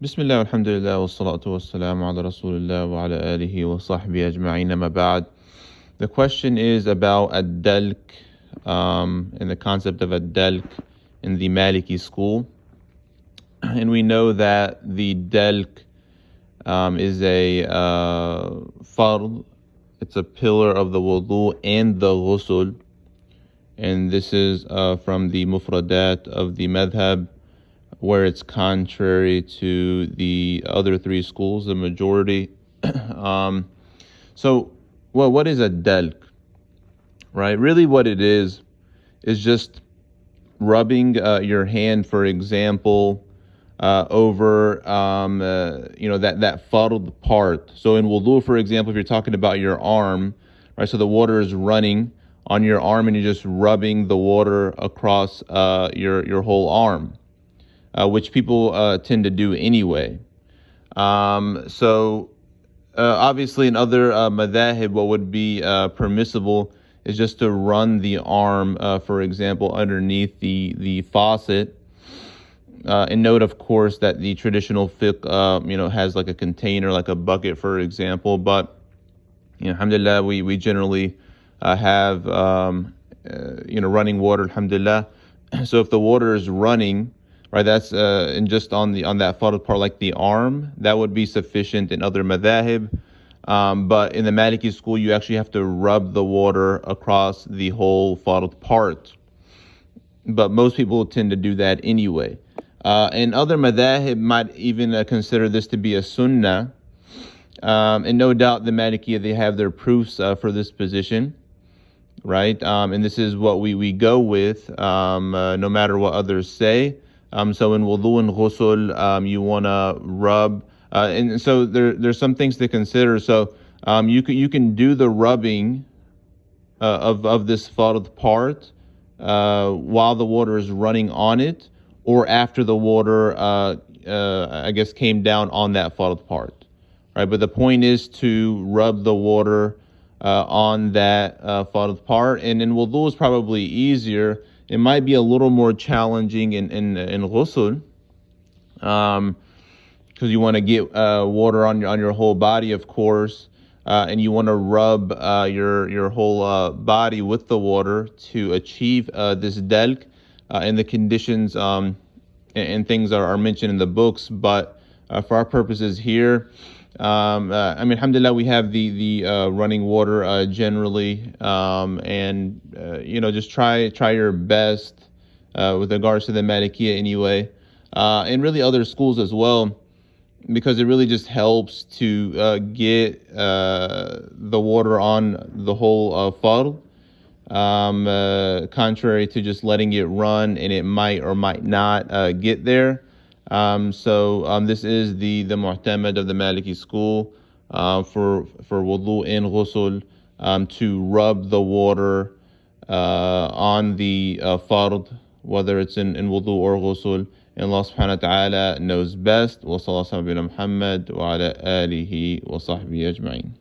Bismillah, alhamdulillah, wa salatu wa salamu ala rasulillah wa ala alihi wa sahbihi ajma'in, amma ba'd. The question is about Dalk, and the concept of Dalk in the Maliki school. And we know that the Dalk is a fard, it's a pillar of the wudu and the ghusl. And this is from the mufradat of the madhab, where it's contrary to the other three schools, the majority. What is a dalk, right? Really what it is just rubbing your hand, for example, over that fuddled part. So in wudu, for example, if you're talking about your arm, right? So the water is running on your arm and you're just rubbing the water across your whole arm. Which people tend to do anyway. Obviously in other madhahib, what would be permissible is just to run the arm, for example, underneath the faucet. And note, of course, that the traditional fiqh, has like a container, like a bucket, for example. But, alhamdulillah, we generally have, running water, alhamdulillah. So if the water is running, right, that's and just on that fardh part, like the arm, that would be sufficient in other madhahib. But in the Maliki school, you actually have to rub the water across the whole fardh part. But most people tend to do that anyway. And other madhahib might even consider this to be a sunnah. And no doubt the Malikiyah, they have their proofs for this position, right? And this is what we go with, no matter what others say. So in wudu and ghusl, you want to rub, and so there's some things to consider. So you can do the rubbing of this fardh part while the water is running on it, or after the water came down on that fardh part, right? But the point is to rub the water on that fardh part, and in wudu is probably easier. It might be a little more challenging in ghusl, because you want to get water on your whole body, of course, and you want to rub your whole body with the water to achieve this dalk, and the conditions and things are mentioned in the books. But for our purposes here, alhamdulillah, we have the running water generally, and just try your best with regards to the Malikiyah anyway, and really other schools as well, because it really just helps to get the water on the whole fardh, contrary to just letting it run and it might or might not get there. This is the mu'tamad of the Maliki school for wudu and ghusl, to rub the water on the fard, whether it's in wudu or ghusl. And Allah subhanahu wa ta'ala knows best. Wa sallallahu ala Muhammad wa ala alihi wa sahbihi ajma'in.